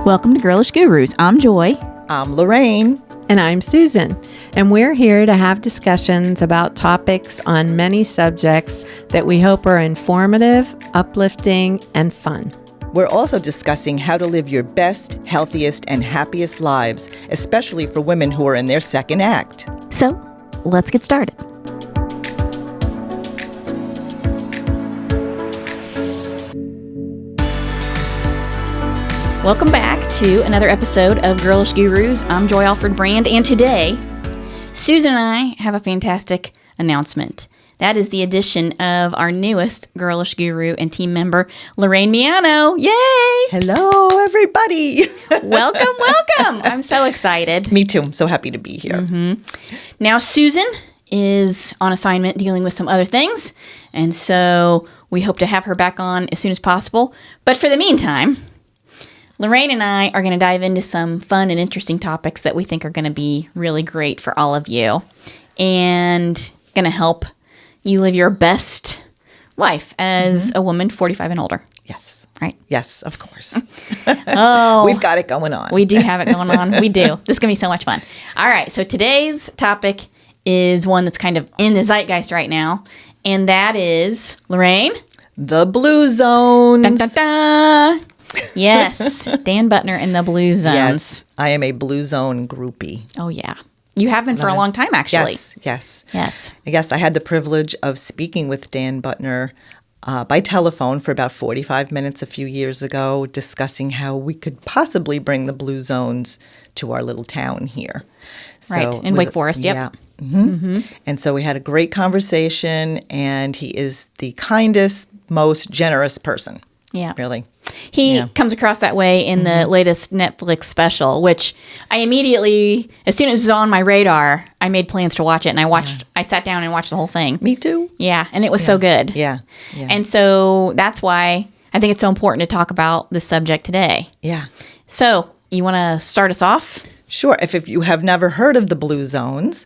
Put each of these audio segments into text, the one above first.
Welcome to Girlish Gurus. I'm Joy. I'm Lorraine. And I'm Susan. And we're here to have discussions about topics on many subjects that we hope are informative, uplifting, and fun. We're also discussing how to live your best, healthiest, and happiest lives, especially for women who are in their second act. So, let's get started. Welcome back to another episode of Girlish Gurus. I'm Joy Alfred Brand, and today, Susan and I have a fantastic announcement. That is the addition of our newest Girlish Guru and team member, Lorraine Miano. Yay! Hello, everybody. Welcome. I'm so excited. Me too. I'm so happy to be here. Now, Susan is on assignment dealing with some other things, and so we hope to have her back on as soon as possible. But for the meantime, Lorraine and I are going to dive into some fun and interesting topics that we think are going to be really great for all of you and going to help you live your best life as a woman 45 and older. Yes. Right? Yes, of course. Oh. We've got it going on. We do have it going on. We do. This is going to be so much fun. All right. So today's topic is one that's kind of in the zeitgeist right now, and that is, Lorraine? The Blue Zones. Dun, dun, dun. Yes, Dan Buettner and the Blue Zones. Yes, I am a Blue Zone groupie. Oh, yeah. You have been for a long time, actually. Yes. Yes. I had the privilege of speaking with Dan Buettner by telephone for about 45 minutes a few years ago, discussing how we could possibly bring the Blue Zones to our little town here. Right, in Wake Forest, yep. Yeah. And so we had a great conversation, and he is the kindest, most generous person. Yeah. Really. He comes across that way in the latest Netflix special, which I immediately, as soon as it was on my radar, I made plans to watch it, and I sat down and watched the whole thing. Me too. Yeah, and it was so good. Yeah. And so that's why I think it's so important to talk about this subject today. Yeah. So, you want to start us off? Sure. If you have never heard of the Blue Zones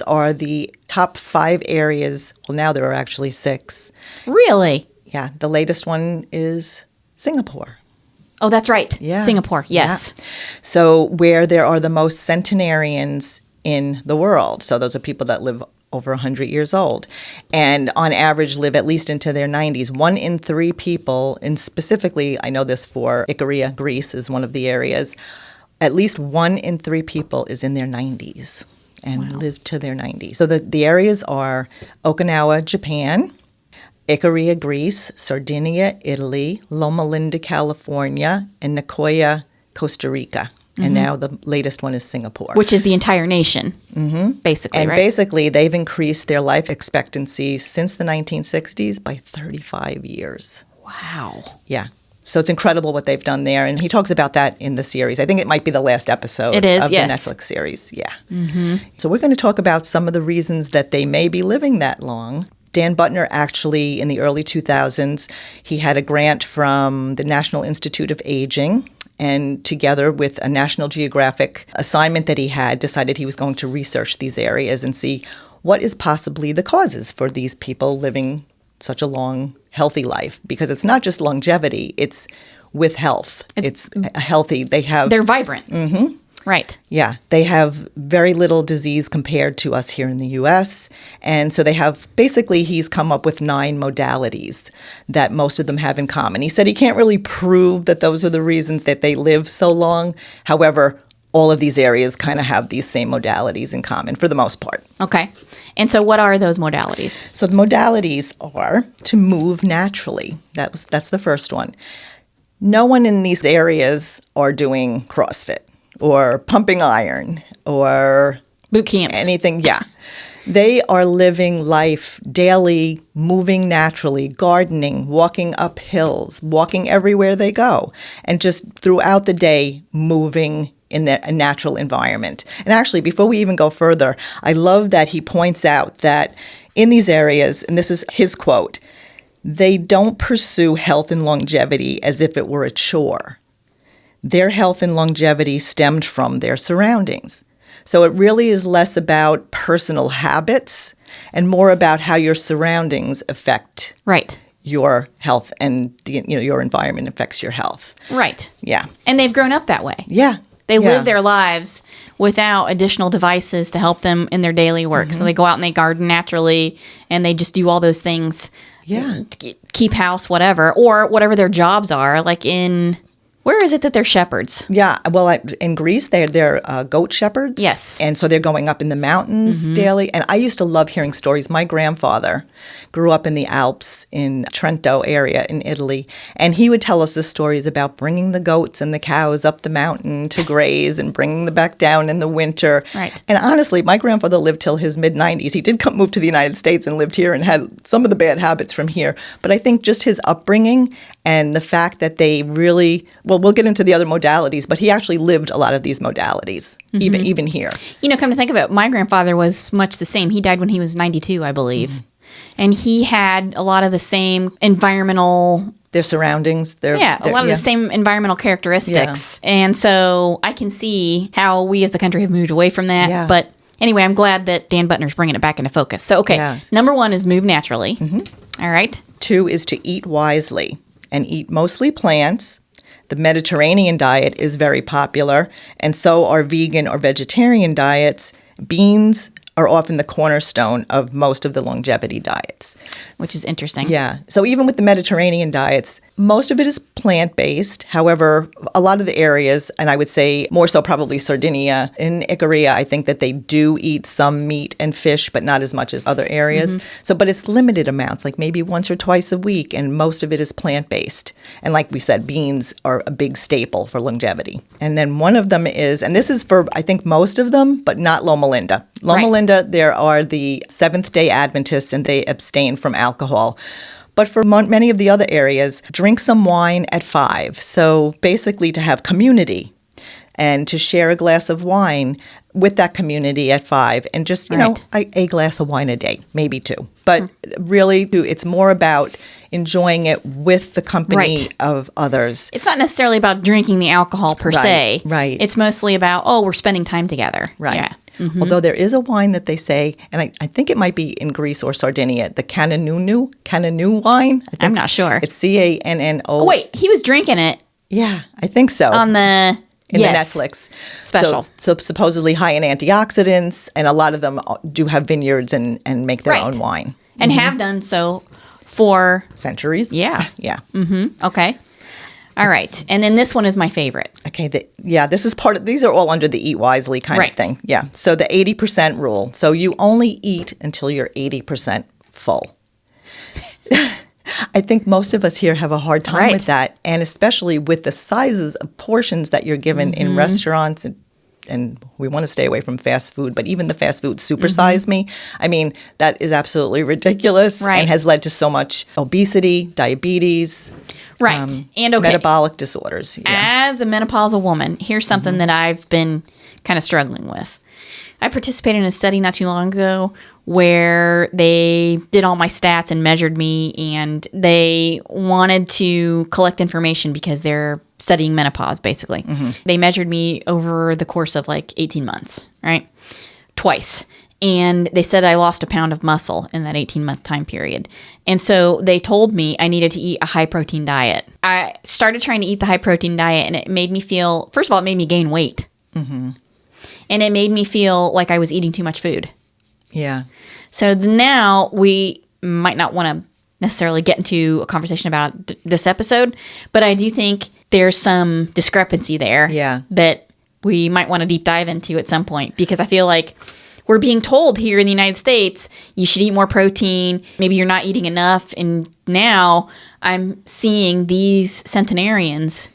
are the top 5 areas. Well, now there are actually 6. Really? Yeah. The latest one is Singapore. Oh, that's right. Yeah. Singapore, yes. Yeah. So where there are the most centenarians in the world. So those are people that live over 100 years old and on average live at least into their 90s. 1 in 3 people, and specifically, I know this for Icaria, Greece is one of the areas, at least 1 in 3 people is in their 90s and live to their 90s. So the areas are Okinawa, Japan, Icaria, Greece, Sardinia, Italy, Loma Linda, California, and Nicoya, Costa Rica. And now the latest one is Singapore. Which is the entire nation, basically, and right? basically, they've increased their life expectancy since the 1960s by 35 years. Wow. Yeah. So it's incredible what they've done there. And he talks about that in the series. I think it might be the last episode of the yes. Netflix series. Yeah. So we're going to talk about some of the reasons that they may be living that long. Dan Buettner actually, in the early 2000s, he had a grant from the National Institute of Aging, and together with a National Geographic assignment that he had, decided he was going to research these areas and see what is possibly the causes for these people living such a long, healthy life. Because it's not just longevity, it's with health. It's healthy. They're vibrant. Right. Yeah. They have very little disease compared to us here in the U.S. And so basically he's come up with 9 modalities that most of them have in common. He said he can't really prove that those are the reasons that they live so long. However, all of these areas kind of have these same modalities in common for the most part. Okay. And so what are those modalities? So the modalities are to move naturally. That's the first one. No one in these areas are doing CrossFit or pumping iron or boot camps. Anything, yeah. They are living life daily, moving naturally, gardening, walking up hills, walking everywhere they go, and just throughout the day moving in a natural environment. And actually, before we even go further, I love that he points out that in these areas, and this is his quote, they don't pursue health and longevity as if it were a chore. Their health and longevity stemmed from their surroundings. So it really is less about personal habits and more about how your surroundings affect your health and your environment affects your health. Right. Yeah. And they've grown up that way. Yeah. They live their lives without additional devices to help them in their daily work. So they go out and they garden naturally, and they just do all those things. Yeah. Keep house, whatever, or whatever their jobs are. Like where is it that they're shepherds? Yeah. Well, in Greece, they're goat shepherds. Yes. And so they're going up in the mountains daily. And I used to love hearing stories. My grandfather grew up in the Alps in Trento area in Italy. And he would tell us the stories about bringing the goats and the cows up the mountain to graze and bringing them back down in the winter. Right. And honestly, my grandfather lived till his mid-90s. He did move to the United States and lived here and had some of the bad habits from here. But I think just his upbringing and the fact that they really, well, we'll get into the other modalities, but he actually lived a lot of these modalities, even here. Come to think of it, my grandfather was much the same. He died when he was 92, I believe. And he had a lot of the same environmental... Their surroundings. A lot of the same environmental characteristics. Yeah. And so I can see how we as a country have moved away from that. Yeah. But anyway, I'm glad that Dan Buettner's bringing it back into focus. So, okay, number 1 is move naturally. All right. 2 is to eat wisely and eat mostly plants. The Mediterranean diet is very popular, and so are vegan or vegetarian diets. Beans are often the cornerstone of most of the longevity diets. Which is interesting. Yeah. So even with the Mediterranean diets, most of it is plant-based. However, a lot of the areas, and I would say more so probably Sardinia and Icaria, I think that they do eat some meat and fish, but not as much as other areas. But it's limited amounts, like maybe once or twice a week, and most of it is plant-based. And like we said, beans are a big staple for longevity. And then one of them is, and this is for, I think, most of them, but not Loma Linda. Loma Linda, there are the Seventh-day Adventists, and they abstain from alcohol. But for many of the other areas, drink some wine at 5. So basically to have community and to share a glass of wine with that community at 5. And just, a glass of wine a day, maybe 2. But really, it's more about enjoying it with the company of others. It's not necessarily about drinking the alcohol per se. Right. It's mostly about, we're spending time together. Right. Yeah. Although there is a wine that they say, and I think it might be in Greece or Sardinia, the Cananu wine. I'm not sure. It's Canno. Oh, wait, he was drinking it. Yeah, I think so. On the... in the Netflix special. So supposedly high in antioxidants, and a lot of them do have vineyards and make their own wine. And have done so for... centuries. Yeah. Yeah. Okay. All right. And then this one is my favorite. Okay. This is these are all under the eat wisely kind of thing. Yeah. So the 80% rule. So you only eat until you're 80% full. I think most of us here have a hard time with that, and especially with the sizes of portions that you're given in restaurants, and we want to stay away from fast food, but even the fast food supersize me. I mean, that is absolutely ridiculous and has led to so much obesity, diabetes, and metabolic disorders. Yeah. As a menopausal woman, here's something that I've been kind of struggling with. I participated in a study not too long ago where they did all my stats and measured me, and they wanted to collect information because they're studying menopause, basically. They measured me over the course of like 18 months, right? Twice. And they said I lost a pound of muscle in that 18-month time period. And so they told me I needed to eat a high-protein diet. I started trying to eat the high-protein diet, and it made me feel, first of all, it made me gain weight. And it made me feel like I was eating too much food. Yeah. So now we might not want to necessarily get into a conversation about this episode, but I do think there's some discrepancy there that we might want to deep dive into at some point, because I feel like we're being told here in the United States, you should eat more protein. Maybe you're not eating enough. And now I'm seeing these centenarians,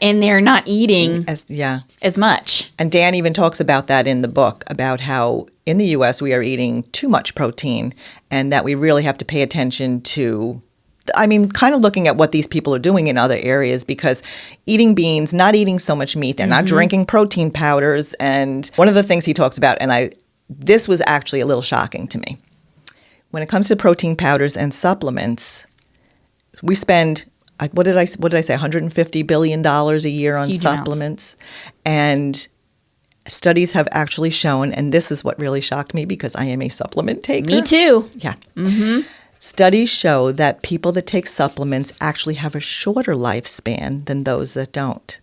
and they're not eating as much. And Dan even talks about that in the book, about how in the U.S. we are eating too much protein, and that we really have to pay attention to, kind of looking at what these people are doing in other areas, because eating beans, not eating so much meat, they're not drinking protein powders. And one of the things he talks about, and this was actually a little shocking to me. When it comes to protein powders and supplements, we spend... What did I say? $150 billion a year on supplements. And studies have actually shown, and this is what really shocked me because I am a supplement taker. Me too. Yeah. Studies show that people that take supplements actually have a shorter lifespan than those that don't.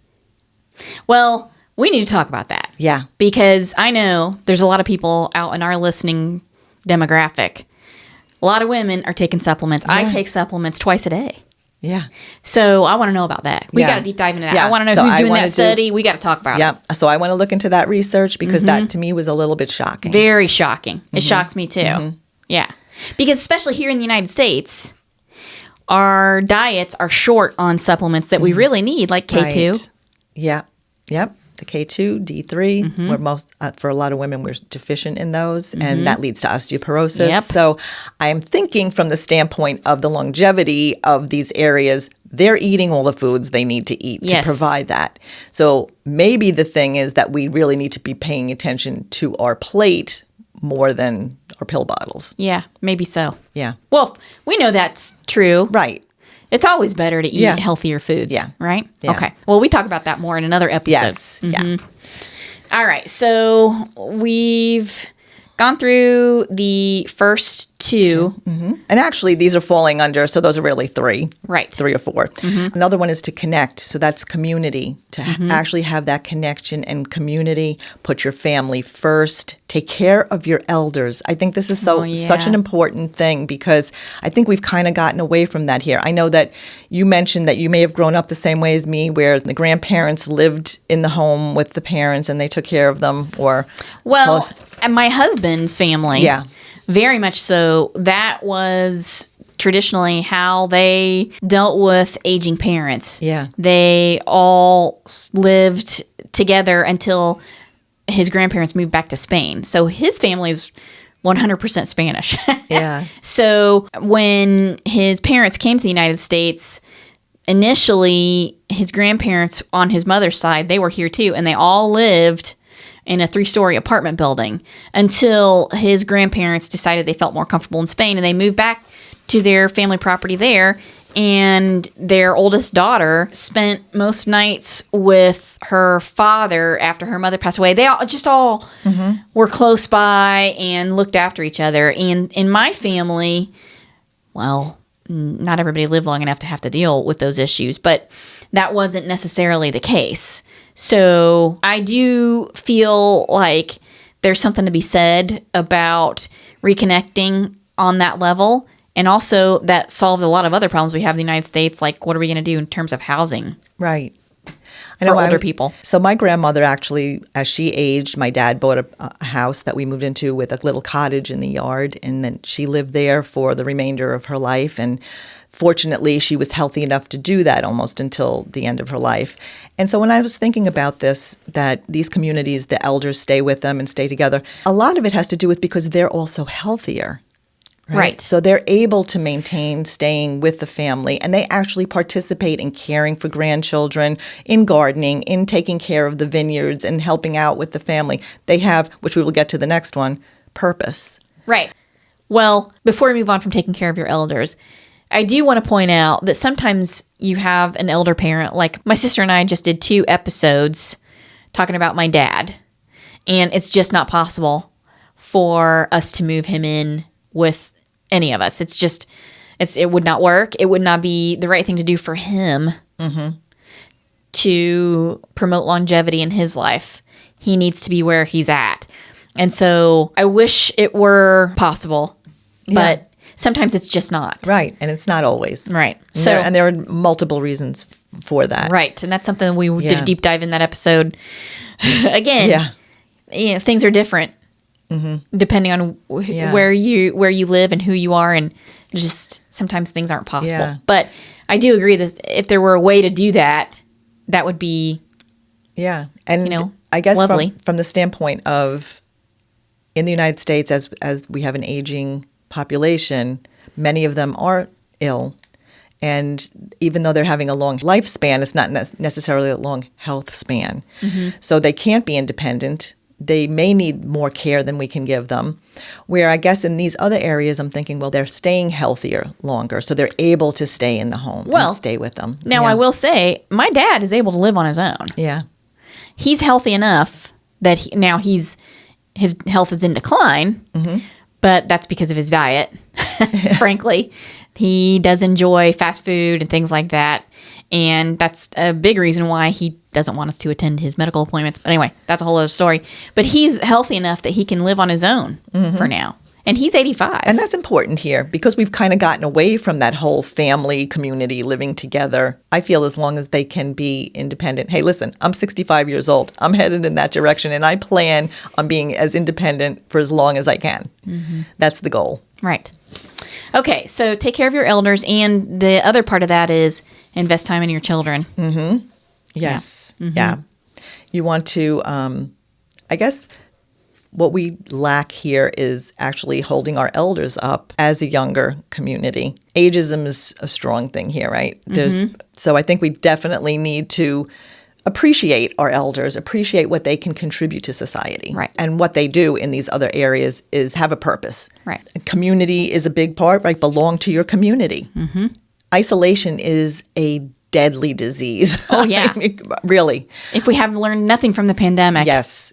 Well, we need to talk about that. Yeah. Because I know there's a lot of people out in our listening demographic. A lot of women are taking supplements. I take supplements twice a day. Yeah. So I want to know about that. We got to deep dive into that. Yeah. I want to know who's doing that study. We got to talk about it. Yeah. So I want to look into that research because that to me was a little bit shocking. Very shocking. It shocks me too. Yeah. Because especially here in the United States, our diets are short on supplements that we really need, like K2. Right. Yeah. Yep. The K2, D3, we're most for a lot of women, we're deficient in those, and that leads to osteoporosis. Yep. So I'm thinking from the standpoint of the longevity of these areas, they're eating all the foods they need to eat to provide that. So maybe the thing is that we really need to be paying attention to our plate more than our pill bottles. Yeah, maybe so. Yeah. Well, we know that's true. Right. It's always better to eat healthier foods. Yeah. Right? Yeah. Okay. Well, we talk about that more in another episode. Yes. Yeah. All right. So we've gone through the first two. And actually, these are falling under, so those are really three. Right. 3 or 4. Another one is to connect. So that's community, to actually have that connection and community, put your family first, take care of your elders. I think this is such an important thing because I think we've kind of gotten away from that here. I know that you mentioned that you may have grown up the same way as me, where the grandparents lived in the home with the parents and they took care of them, or and my husband's family. Yeah. Very much so. That was traditionally how they dealt with aging parents. Yeah. They all lived together until his grandparents moved back to Spain. So his family is 100% Spanish. Yeah. So when his parents came to the United States, initially his grandparents on his mother's side, they were here too, and they all lived in a 3-story apartment building until his grandparents decided they felt more comfortable in Spain, and they moved back to their family property there. And their oldest daughter spent most nights with her father after her mother passed away. They all were close by and looked after each other. And in my family, well, not everybody lived long enough to have to deal with those issues, but that wasn't necessarily the case. So I do feel like there's something to be said about reconnecting on that level. And also that solves a lot of other problems we have in the United States, like what are we going to do in terms of housing? Right. For older people. So my grandmother actually, as she aged, my dad bought a house that we moved into with a little cottage in the yard, and then she lived there for the remainder of her life. And fortunately, she was healthy enough to do that almost until the end of her life. And so when I was thinking about this, that these communities, the elders stay with them and stay together, a lot of it has to do with because they're also healthier. Right. So they're able to maintain staying with the family, and they actually participate in caring for grandchildren, in gardening, in taking care of the vineyards and helping out with the family. They have, which we will get to the next one, purpose. Right. Well, before we move on from taking care of your elders, I do want to point out that sometimes you have an elder parent, like my sister and I just did 2 episodes talking about my dad, and it's just not possible for us to move him in with any of us. It would not work. It would not be the right thing to do for him to promote longevity in his life. He needs to be where he's at. And so I wish it were possible, but sometimes it's just not. Right. And it's not always. Right. And there are multiple reasons for that. Right. And that's something we did a deep dive in that episode. Again, things are different. Depending on where you live and who you are, and just sometimes things aren't possible. Yeah. But I do agree that if there were a way to do that, that would be and I guess lovely. From the standpoint of in the United States, as we have an aging population, many of them are ill, and even though they're having a long lifespan, it's not necessarily a long health span. So they can't be independent. They may need more care than we can give them. Where I guess in these other areas, I'm thinking, well, they're staying healthier longer, so they're able to stay in the home and stay with them. Now, I will say, my dad is able to live on his own. Yeah. He's healthy enough that his health is in decline, but that's because of his diet, frankly. He does enjoy fast food and things like that. And that's a big reason why he doesn't want us to attend his medical appointments. But anyway, that's a whole other story. But he's healthy enough that he can live on his own for now. And he's 85. And that's important here because we've kind of gotten away from that whole family community living together. I feel as long as they can be independent. Hey, listen, I'm 65 years old. I'm headed in that direction, and I plan on being as independent for as long as I can. That's the goal. Right. Okay, so take care of your elders. And the other part of that is invest time in your children. Yes. Yeah. You want to, I guess, what we lack here is actually holding our elders up as a younger community. Ageism is a strong thing here, right? So I think we definitely need to appreciate our elders, appreciate what they can contribute to society. Right. And what they do in these other areas is have a purpose. Right. Community is a big part, right? Belong to your community. Isolation is a deadly disease. Oh, yeah. I mean, really. If we have learned nothing from the pandemic. Yes.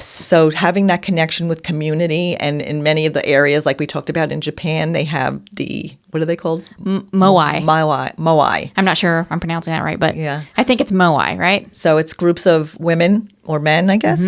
So having that connection with community, and in many of the areas, like we talked about in Japan, they have the, what are they called? Moai. Moai. I'm not sure if I'm pronouncing that right, but Yeah. I think it's Moai, right? So it's groups of women or men, I guess,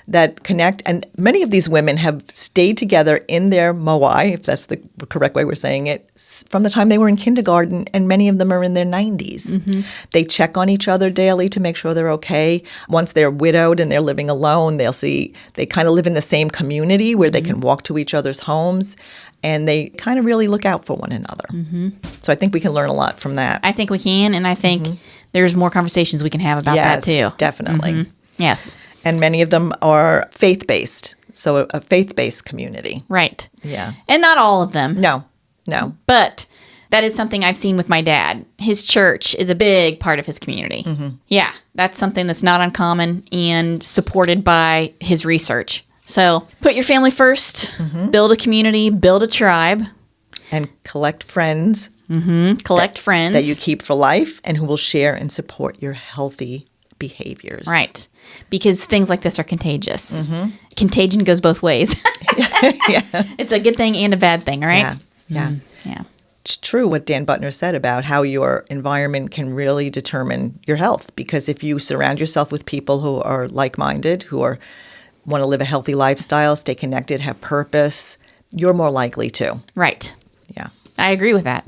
that connect. And many of these women have stayed together in their moai, if that's the correct way we're saying it, from the time they were in kindergarten, and many of them are in their 90s. They check on each other daily to make sure they're okay. Once they're widowed and they're living alone, they kind of live in the same community where they can walk to each other's homes, and they kind of really look out for one another. So I think we can learn a lot from that. I think we can, and I think there's more conversations we can have about that too. Definitely. Yes. And many of them are faith-based, so a faith-based community. Right. Yeah. And not all of them. No. But that is something I've seen with my dad. His church is a big part of his community. Yeah, that's something that's not uncommon and supported by his research. So put your family first, build a community, build a tribe. And collect friends. Collect friends. That you keep for life and who will share and support your healthy behaviors. Right. Because things like this are contagious. Contagion goes both ways. It's a good thing and a bad thing, right? Yeah. It's true what Dan Buettner said about how your environment can really determine your health. Because if you surround yourself with people who are like-minded, who want to live a healthy lifestyle, stay connected, have purpose, you're more likely to. Right. Yeah. I agree with that.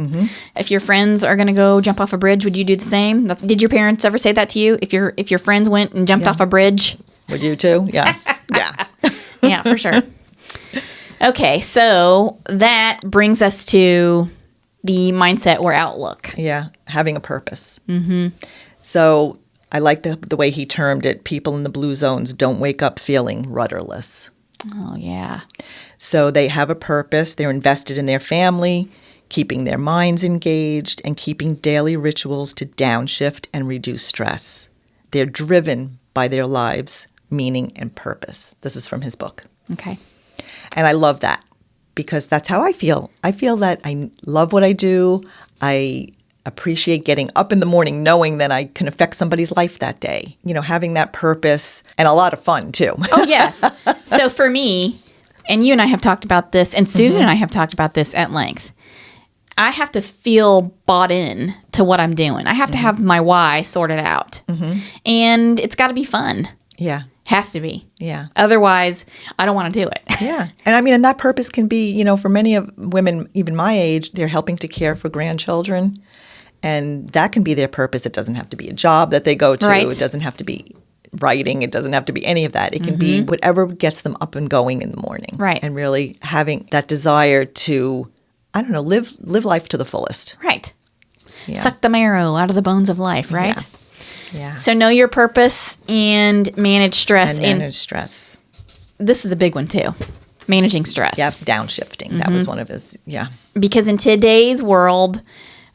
If your friends are going to go jump off a bridge, would you do the same? Did your parents ever say that to you? If your friends went and jumped off a bridge? Would you too? Yeah. Yeah, for sure. Okay, so that brings us to the mindset or outlook. Yeah, having a purpose. So I like the way he termed it. People in the blue zones don't wake up feeling rudderless. Oh, yeah. So they have a purpose. They're invested in their family, keeping their minds engaged, and keeping daily rituals to downshift and reduce stress. They're driven by their lives' meaning and purpose. This is from his book. Okay. And I love that because that's how I feel. I feel that I love what I do. I appreciate getting up in the morning knowing that I can affect somebody's life that day. You know, having that purpose and a lot of fun too. Oh, yes. So for me, and you and I have talked about this, and Susan and I have talked about this at length, I have to feel bought in to what I'm doing. I have to have my why sorted out. And it's got to be fun. Yeah. Has to be. Yeah. Otherwise, I don't want to do it. Yeah. And I mean, and that purpose can be, you know, for many of women, even my age, they're helping to care for grandchildren. And that can be their purpose. It doesn't have to be a job that they go to. Right. It doesn't have to be writing. It doesn't have to be any of that. It can be whatever gets them up and going in the morning. Right. And really having that desire to, I don't know, live life to the fullest. Right. Yeah. Suck the marrow out of the bones of life, right? Yeah. So know your purpose and manage stress. And manage stress. This is a big one too. Managing stress. Yep. Downshifting. That was one of his, Because in today's world,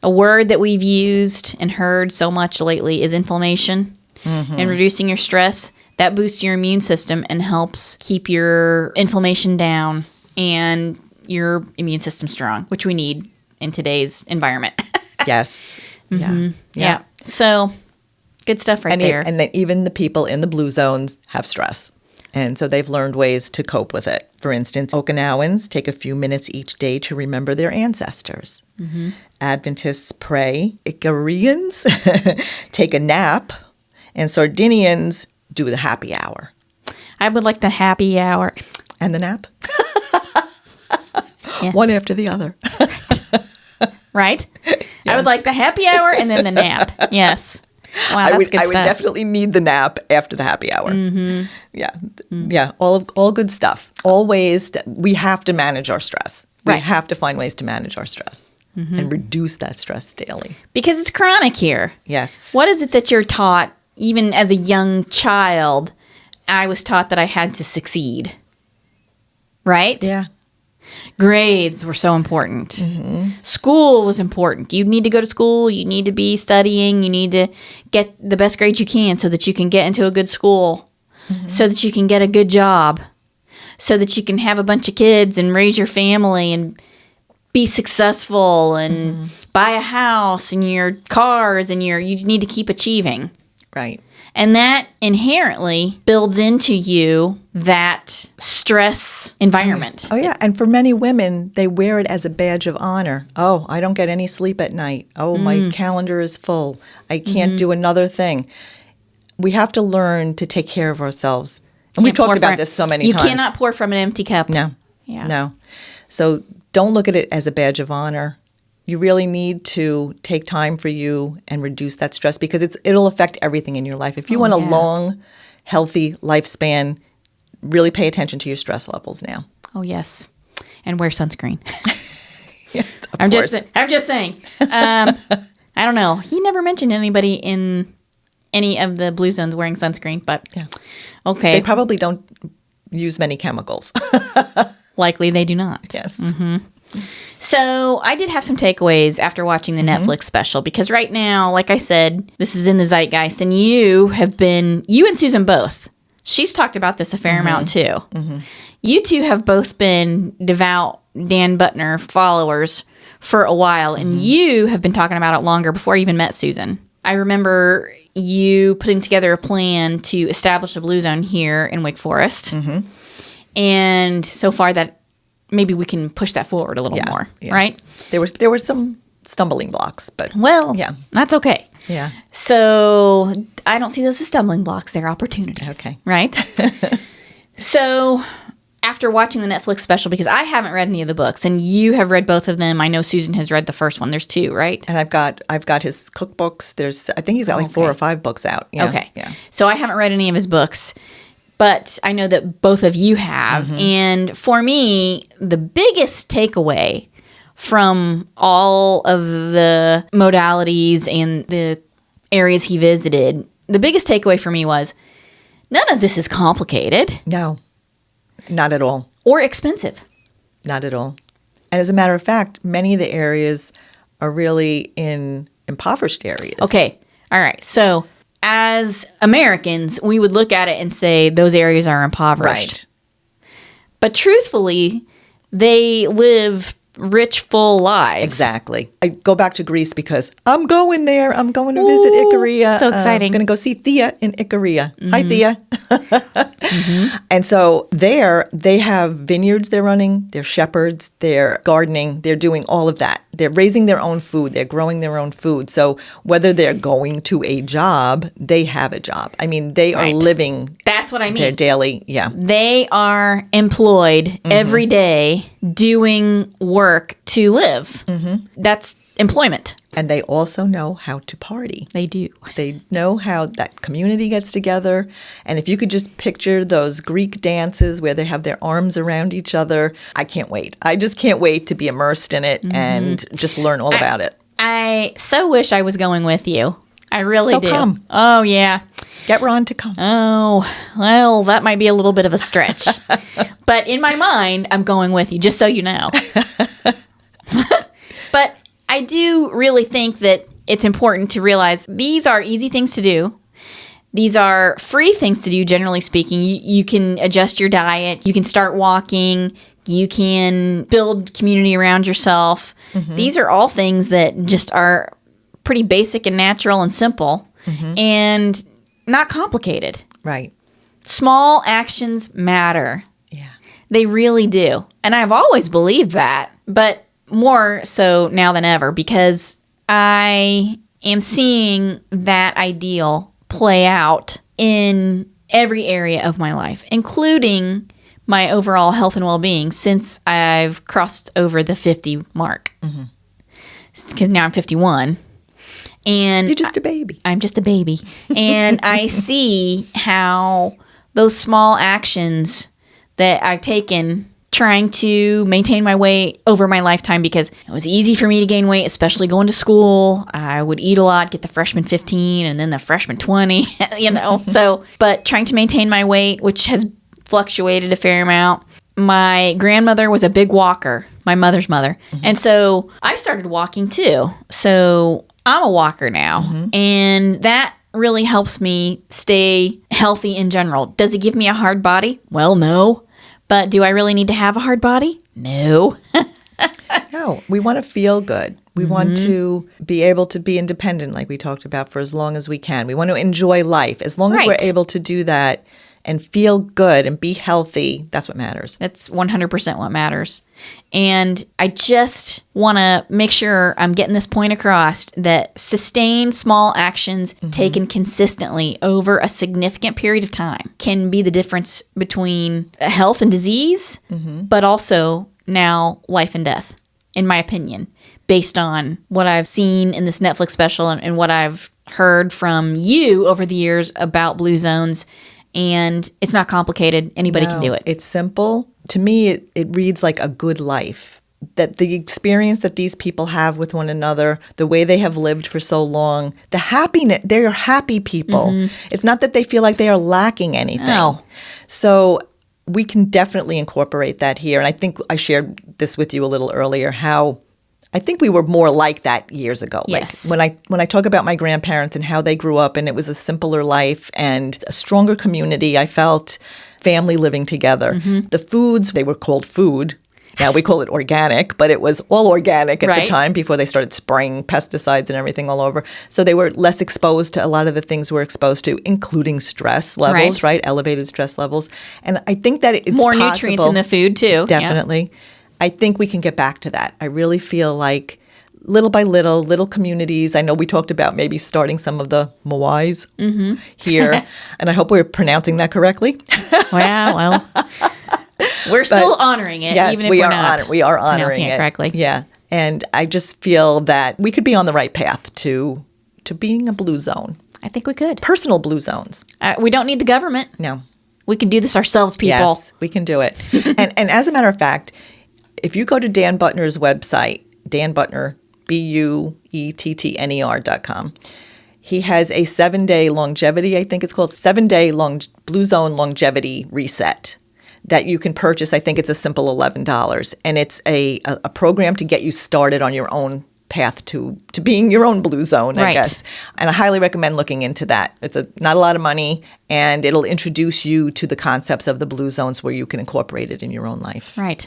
a word that we've used and heard so much lately is inflammation. And reducing your stress, that boosts your immune system and helps keep your inflammation down and your immune system strong, which we need in today's environment. Yes. Yeah. So good stuff right there. And then even the people in the blue zones have stress. And so they've learned ways to cope with it. For instance, Okinawans take a few minutes each day to remember their ancestors. Adventists pray. Icarians take a nap. And Sardinians do the happy hour. I would like the happy hour. And the nap? Yes. One after the other. Right? Yes. I would like the happy hour and then the nap. Yes. Wow, that's good I stuff. would definitely need the nap after the happy hour. Yeah. Yeah. All good stuff. All ways that we have to manage our stress. We Right. have to find ways to manage our stress and reduce that stress daily. Because it's chronic here. Yes. What is it that you're taught, even as a young child? I was taught that I had to succeed. Right? Yeah. Grades were so important. School was important. You need to go to school. You need to be studying. You need to get the best grades you can so that you can get into a good school, so that you can get a good job, so that you can have a bunch of kids and raise your family and be successful and buy a house and your cars and you just need to keep achieving. Right. And that inherently builds into you that stress environment. Oh, yeah. And for many women, they wear it as a badge of honor. Oh, I don't get any sleep at night. Oh, my calendar is full. I can't do another thing. We have to learn to take care of ourselves. And we've Can't pour talked about from- this so many you times. cannot pour from an empty cup. No. Yeah. No. So don't look at it as a badge of honor. You really need to take time for you and reduce that stress because it'll affect everything in your life. If you want a long, healthy lifespan, really pay attention to your stress levels now. Oh, yes. And wear sunscreen. Yes, of I'm course. just saying. I don't know. He never mentioned anybody in any of the blue zones wearing sunscreen, but Yeah. okay. They probably don't use many chemicals. Likely they do not. Yes. So I did have some takeaways after watching the Netflix special because right now, like I said, this is in the zeitgeist, and you and Susan both. She's talked about this a fair amount too. You two have both been devout Dan Buettner followers for a while, and you have been talking about it longer before I even met Susan. I remember you putting together a plan to establish a blue zone here in Wake Forest, and so far that maybe we can push that forward a little more, right? There were some stumbling blocks, but Well, yeah. that's okay. Yeah. So I don't see those as stumbling blocks. They're opportunities. Okay. Right? So after watching the Netflix special, because I haven't read any of the books, and you have read both of them. I know Susan has read the first one. There's two, right? And I've got his cookbooks. I think he's got like 4 or 5 books out. Yeah. Okay. Yeah. So I haven't read any of his books, but I know that both of you have. And for me, the biggest takeaway from all of the modalities and the areas he visited, the biggest takeaway for me was none of this is complicated No, not at all. or expensive. Not at all. And as a matter of fact, many of the areas are really in impoverished areas. Okay. All right. So as Americans, we would look at it and say those areas are impoverished. Right. But truthfully, they live rich, full lives. Exactly. I go back to Greece because I'm going there. I'm going to visit Icaria. so exciting. I'm going to go see Thea in Icaria. Hi, Thea. And so there, they have vineyards they're running, they're shepherds, they're gardening, they're doing all of that. They're raising their own food, they're growing their own food. So whether they're going to a job, they have a job. I mean, they are Right. living That's what I mean. their daily, They are employed every day doing work to live. That's employment. And they also know how to party. They do. They know how that community gets together. And if you could just picture those Greek dances where they have their arms around each other, I can't wait. I just can't wait to be immersed in it and just learn all about it. I so wish I was going with you. I really So do. come. Oh, yeah. Get Ron to come. Oh, well, that might be a little bit of a stretch. But in my mind, I'm going with you, just so you know. But I do really think that it's important to realize these are easy things to do. These are free things to do, generally speaking. You can adjust your diet. You can start walking. You can build community around yourself. These are all things that just are pretty basic and natural and simple and not complicated. Right. Small actions matter. Yeah. They really do. And I've always believed that, but more so now than ever because I am seeing that ideal play out in every area of my life, including my overall health and well-being since I've crossed over the 50 mark. Because now I'm 51. And You're just a baby. I'm just a baby. And I see how those small actions that I've taken trying to maintain my weight over my lifetime, because it was easy for me to gain weight, especially going to school. I would eat a lot, get the freshman 15 and then the freshman 20, but trying to maintain my weight, which has fluctuated a fair amount. My grandmother was a big walker, my mother's mother. And so I started walking too. So I'm a walker now. And that really helps me stay healthy in general. Does it give me a hard body? Well, no. But do I really need to have a hard body? No. No, we want to feel good. We want to be able to be independent, like we talked about, for as long as we can. We want to enjoy life. As long as we're able to do that and feel good and be healthy, that's what matters. That's 100% what matters. And I just want to make sure I'm getting this point across that sustained small actions taken consistently over a significant period of time can be the difference between health and disease, but also now life and death, in my opinion, based on what I've seen in this Netflix special and what I've heard from you over the years about blue zones. And it's not complicated. Anybody can do it. It's simple. To me, it reads like a good life. That the experience that these people have with one another, the way they have lived for so long, the happiness, they are happy people. It's not that they feel like they are lacking anything. No. So we can definitely incorporate that here. And I think I shared this with you a little earlier, how I think we were more like that years ago. Yes. Like when I talk about my grandparents and how they grew up, and it was a simpler life and a stronger community, I felt family living together. The foods, they were called food. Now we call it organic, but it was all organic at the time before they started spraying pesticides and everything all over. So they were less exposed to a lot of the things we're exposed to, including stress levels, right? Elevated stress levels. And I think that it's more possible, nutrients in the food too. Definitely. I think we can get back to that. I really feel like little by little communities. I know we talked about maybe starting some of the Moais here, and I hope we're pronouncing that correctly. Well, we're still honoring it, yes, even if we're not. We are honoring pronouncing it correctly. Yeah, and I just feel that we could be on the right path to being a blue zone. I think we could. Personal blue zones. We don't need the government. No. We can do this ourselves, people. Yes, we can do it. and as a matter of fact, if you go to Dan Buettner's website, Dan Buettner, BUETTNER.com, he has a 7-day longevity, I think it's called, 7-day Blue Zone longevity reset that you can purchase. I think it's a simple $11. And it's a program to get you started on your own path to being your own blue zone, I guess. And I highly recommend looking into that. It's not a lot of money, and it'll introduce you to the concepts of the blue zones where you can incorporate it in your own life. Right.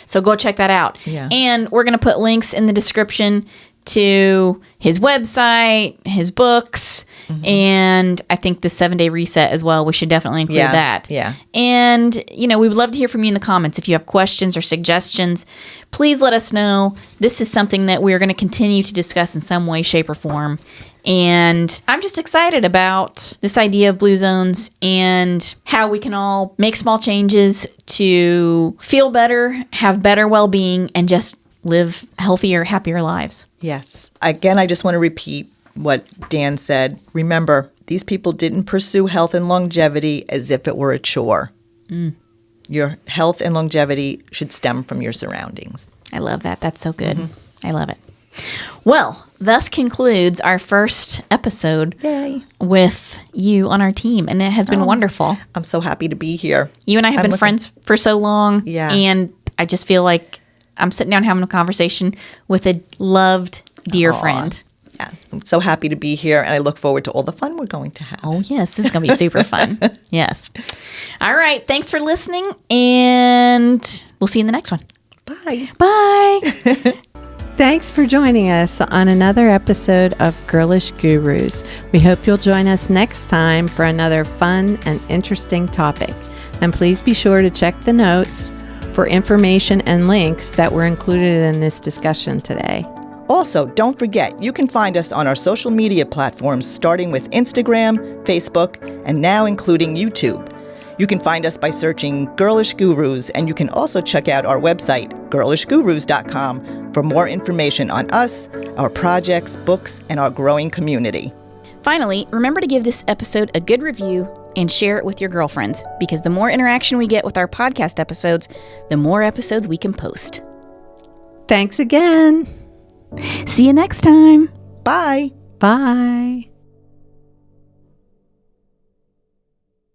So go check that out. Yeah. And we're going to put links in the description to his website, his books, and I think the 7-day reset as well. We should definitely include that. Yeah. And, we would love to hear from you in the comments. If you have questions or suggestions, please let us know. This is something that we're going to continue to discuss in some way, shape, or form. And I'm just excited about this idea of blue zones and how we can all make small changes to feel better, have better well-being, and just live healthier, happier lives. Yes. Again, I just want to repeat what Dan said. Remember, these people didn't pursue health and longevity as if it were a chore. Your health and longevity should stem from your surroundings. I love that. That's so good. I love it. Well, thus concludes our first episode with you on our team, and it has been wonderful. I'm so happy to be here. You and I have been friends for so long, and I just feel like I'm sitting down having a conversation with a loved, dear friend. Yeah, I'm so happy to be here, and I look forward to all the fun we're going to have. Oh, yes. This is going to be super fun. Yes. All right. Thanks for listening, and we'll see you in the next one. Bye. Bye. Thanks for joining us on another episode of Girlish Gurus. We hope you'll join us next time for another fun and interesting topic. And please be sure to check the notes for information and links that were included in this discussion today. Also, don't forget, you can find us on our social media platforms, starting with Instagram, Facebook, and now including YouTube. You can find us by searching Girlish Gurus, and you can also check out our website, girlishgurus.com, for more information on us, our projects, books, and our growing community. Finally, remember to give this episode a good review and share it with your girlfriends, because the more interaction we get with our podcast episodes, the more episodes we can post. Thanks again. See you next time. Bye. Bye.